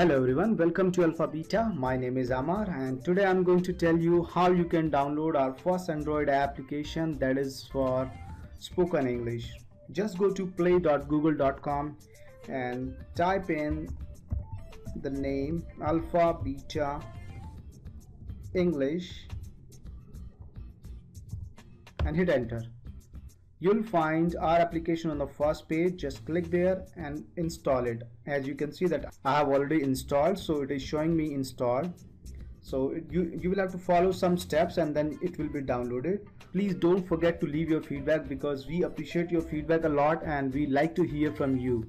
Hello everyone, welcome to Alpha Beta. My name is Amar and today I'm going to tell you how you can download our first Android application that is for spoken English. Just go to play.google.com and type in the name Alpha Beta English and hit enter. You'll find our application on the first page. Just click there and install it. As you can see that I have already installed, so it is showing me installed. So you will have to follow some steps and then it will be downloaded. Please don't forget to leave your feedback because we appreciate your feedback a lot and we like to hear from you.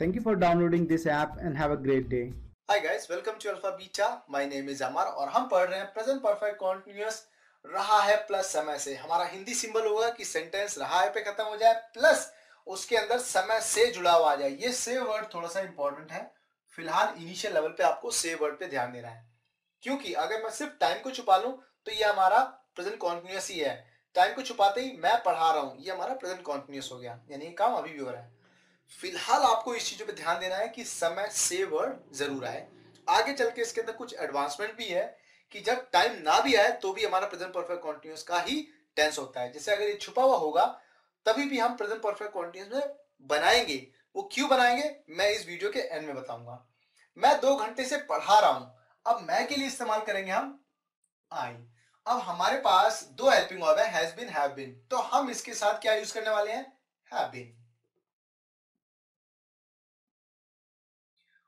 Thank you for downloading this app and have a great day. Hi guys, welcome to Alpha Beta. My name is Amar और हम पढ़ रहे हैं present perfect continuous रहा है plus समय से। हमारा हिंदी सिंबल होगा कि सेंटेंस रहा है पे खत्म हो जाए प्लस उसके अंदर समय से जुड़ा हुआ आ जाए। ये से वर्ड थोड़ा सा इंपॉर्टेंट है। फिलहाल इनिशियल लेवल पे आपको से वर्ड पे ध्यान देना है, क्योंकि अगर मैं सिर्फ टाइम को छुपा लूं तो ये हमारा प्रेजेंट कॉन्टिन्यूअस ही है। टाइम को छुपाते ही मैं पढ़ा रहा हूं, ये हमारा प्रेजेंट कॉन्टिन्यूअस हो गया, यानी ये काम अभी भी हो रहा है। फिलहाल आपको इस चीजों पे ध्यान देना है कि समय से वर्ड जरूर आए। आगे चल के इसके अंदर कुछ एडवांसमेंट भी है कि जब टाइम ना भी आए तो भी हमारा प्रेजेंट परफेक्ट कॉन्टिन्यूअस का ही टेंस होता है। जैसे अगर ये छुपा हुआ होगा तभी भी हम प्रेजेंट परफेक्ट कॉन्टिन्यूअस में बनाएंगे। वो क्यों बनाएंगे मैं इस वीडियो के एंड में बताऊंगा। मैं 2 घंटे से पढ़ा रहा हूं, अब मैं के लिए इस्तेमाल करेंगे हम आई। अब हमारे पास दो हेल्पिंग वर्ब है, हैज बीन, हैव बीन, तो हम इसके साथ क्या यूज करने वाले हैं, हैव बीन।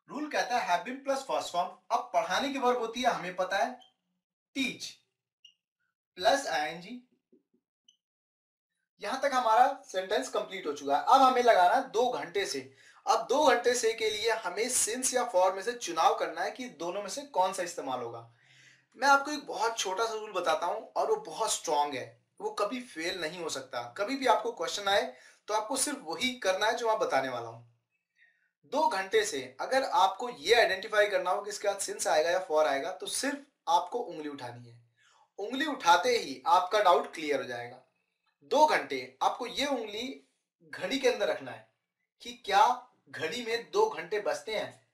रूल कहता है have been plus first form. अब पढ़ाने की वर्ब होती है, हमें पता है, टीच प्लस आईएनजी। यहां तक हमारा सेंटेंस कंप्लीट हो चुका है। अब हमें लगाना है 2 घंटे से। अब 2 घंटे से के लिए हमें सिंस या फॉर में से चुनाव करना है कि दोनों में से कौन सा इस्तेमाल होगा। मैं आपको एक बहुत छोटा सा रूल बताता हूं और वो बहुत स्ट्रांग है, वो कभी फेल नहीं हो सकता। कभी भी आपको क्वेश्चन आए तो आपको सिर्फ वही करना है जो मैं बताने वाला हूं। 2 घंटे से अगर आपको ये आइडेंटिफाई करना हो कि इसके बाद सिंस आएगा या फॉर आएगा तो सिर्फ आपको उंगली उठानी है। उंगली उठाते ही आपका डाउट क्लियर हो जाएगा। 2 घंटे आपको ये उंगली घड़ी के अंदर रखना है कि क्या घड़ी में 2 घंटे बजते हैं।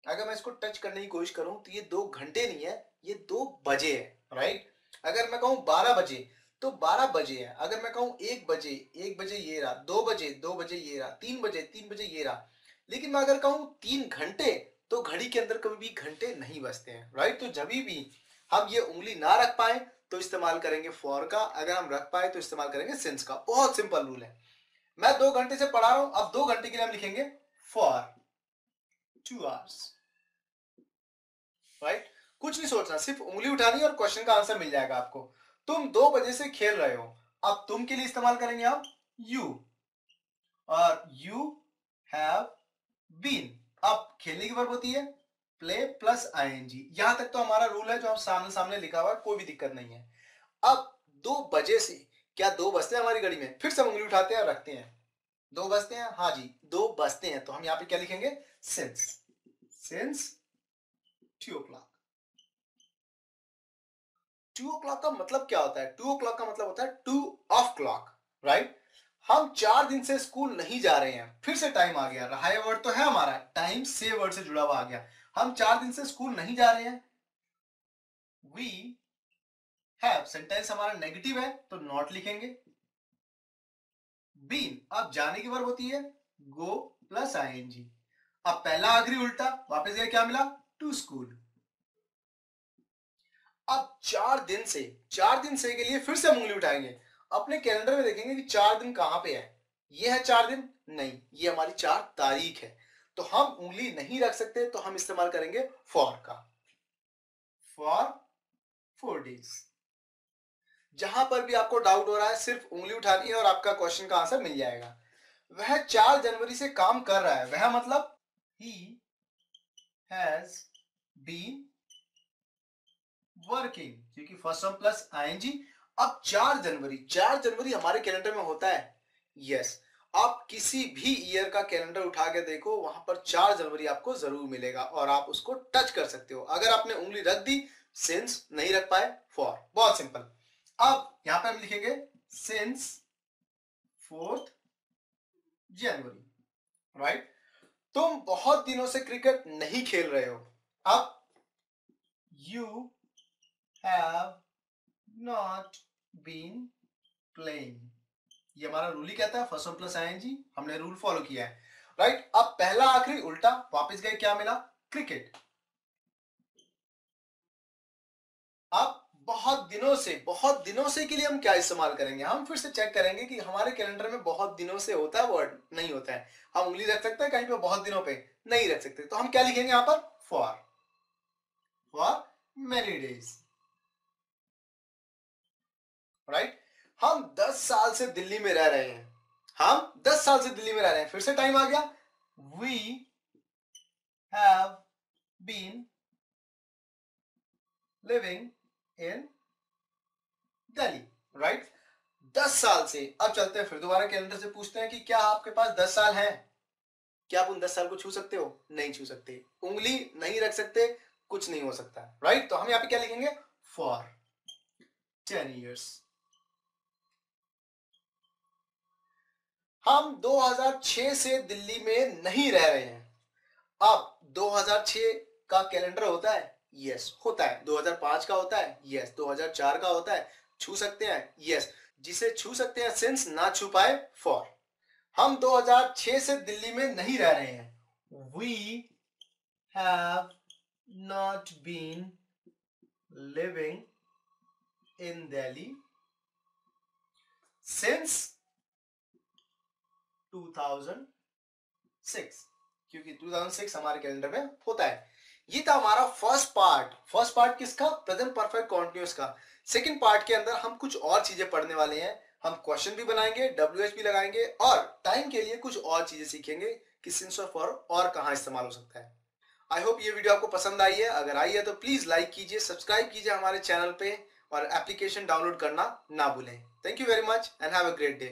अगर मैं इसको टच करने की कोशिश करूं तो ये 2 घंटे नहीं है, ये 2 बजे है, राइट। अगर मैं कहूं 12 बजे तो 12 बजे है। अगर मैं कहूं 1 बजे, 1 बजे ये रहा, 2 बजे, 2 बजे ये रहा, 3 बजे, 3 बजे ये रहा। लेकिन मैं अगर कहूं 3 घंटे तो घड़ी के अंदर कभी भी घंटे नहीं बजते हैं, राइट। तो जब भी हम ये उंगली ना रख पाए तो इस्तेमाल करेंगे फॉर का, अगर हम रख पाए तो इस्तेमाल करेंगे सिंस का। बहुत सिंपल रूल है। मैं 2 घंटे से पढ़ा रहा हूं, अब 2 घंटे के लिए हम लिखेंगे फॉर 2 आवर्स, राइट। कुछ नहीं सोचना, सिर्फ उंगली उठानी है और क्वेश्चन का आंसर मिल जाएगा आपको। तुम 2 बजे से खेल रहे हो, अब तुम के लिए इस्तेमाल करेंगे हम यू, और यू हैव बीन। अब खेलने की वर्ब होती है प्ले प्लस आईएनजी। यहां तक तो हमारा रूल है जो हम सामने सामने लिखा हुआ है, कोई भी दिक्कत नहीं है। अब 2 बजे से क्या 2 बजते हैं हमारी घड़ी में, फिर से उंगली उठाते हैं और रखते हैं। 2 बजते हैं, हाँ जी 2 बजते हैं, तो हम यहां पे क्या लिखेंगे, सिंस, सिंस 2 o'clock। 2 o'clock का मतलब क्या होता है, 2 o'clock का मतलब होता है 2 ऑफ क्लॉक, राइट। हम 4 दिन से स्कूल नहीं जा रहे हैं, फिर से टाइम आ गया, रहा है वर्ड तो है हमारा, टाइम से वर्ड से जुड़ा हुआ आ गया। हम 4 दिन से स्कूल नहीं जा रहे हैं, वी हैव, सेंटेंस हमारा नेगेटिव है तो नॉट लिखेंगे। बीन, अब जाने की वर्ब होती है गो प्लस आईएनजी। अब पहला आखिरी उल्टा, वापस गया, क्या मिला, टू स्कूल। अब 4 दिन से के लिए फिर से हम उंगली उठाएंगे, अपने कैलेंडर में देखेंगे कि 4 दिन कहां पे है। ये है 4 दिन, नहीं ये हमारी 4 तारीख है। तो हम उंगली नहीं रख सकते तो हम इस्तेमाल करेंगे फॉर का, फॉर 4 days। जहां पर भी आपको डाउट हो रहा है सिर्फ उंगली उठानी है और आपका क्वेश्चन का आंसर मिल जाएगा। वह 4 जनवरी से काम कर रहा है, वह मतलब ही हैज बीन वर्किंग, क्योंकि फर्स्ट फॉर्म प्लस आईएनजी। अब 4 जनवरी, 4 जनवरी हमारे कैलेंडर में होता है, यस। आप किसी भी ईयर का कैलेंडर उठा के देखो, वहां पर 4 जनवरी आपको जरूर मिलेगा और आप उसको टच कर सकते हो। अगर आपने उंगली रख दी सिंस, नहीं रख पाए फॉर, बहुत सिंपल। अब यहां पे हम लिखेंगे सिंस 4th जनवरी, राइट। तुम बहुत दिनों से क्रिकेट नहीं खेल रहे हो। अब you have not been playing, ये हमारा रूल ही कहता है फर्स्ट वन प्लस आईएनजी, हमने रूल फॉलो किया है, राइट। अब पहला आखिरी उल्टा, वापस गए, क्या मिला? क्रिकेट। अब बहुत दिनों से के लिए हम क्या इस्तेमाल करेंगे? हम फिर से चेक करेंगे कि हमारे कैलेंडर में बहुत दिनों से होता है वर्ड, नहीं होता है। हम उंगली रख सकते हैं कहीं पे बहुत दिनों पे? नहीं रख सकते। तो हम क्या लिखेंगे यहां पर? For many days, right. हम 10 साल से दिल्ली में रह रहे हैं, हम 10 साल से दिल्ली में रह रहे हैं। फिर से टाइम आ गया, we have been living in Delhi, right. 10 साल से। अब चलते हैं फिर दोबारा कैलेंडर से पूछते हैं कि क्या आपके पास 10 साल हैं? क्या आप उन 10 साल को छू सकते हो? नहीं छू सकते। उंगली नहीं रख सकते, कुछ नहीं हो सकता, राइट। तो हम यहां पे क्या लिखेंगे? For 10 years। हम 2006 से दिल्ली में नहीं रह रहे हैं। अब 2006 का कैलेंडर होता है? यस होता है। 2005 का होता है? यस। 2004 का होता है? छू सकते हैं? यस। जिसे छू सकते हैं सिंस, ना छू पाए फॉर। हम 2006 से दिल्ली में नहीं रह रहे हैं। We have not been living in Delhi since 2006, क्योंकि 2006 हमारे कैलेंडर में होता है। ये था हमारा फर्स्ट पार्ट किसका? प्रेजेंट परफेक्ट कॉन्टिन्यूअस का। सेकंड पार्ट के अंदर हम कुछ और चीजें पढ़ने वाले हैं। हम क्वेश्चन भी बनाएंगे, WH भी लगाएंगे, और टाइम के लिए कुछ और चीजें सीखेंगे कि सिंस और फॉर और कहां इस्तेमाल हो सकता है। आई होप ये वीडियो आपको पसंद आई है। अगर आई है तो प्लीज लाइक कीजिए, सब्सक्राइब कीजिए हमारे चैनल पे, और एप्लीकेशन डाउनलोड करना ना भूलें। Thank you very much and have a great day.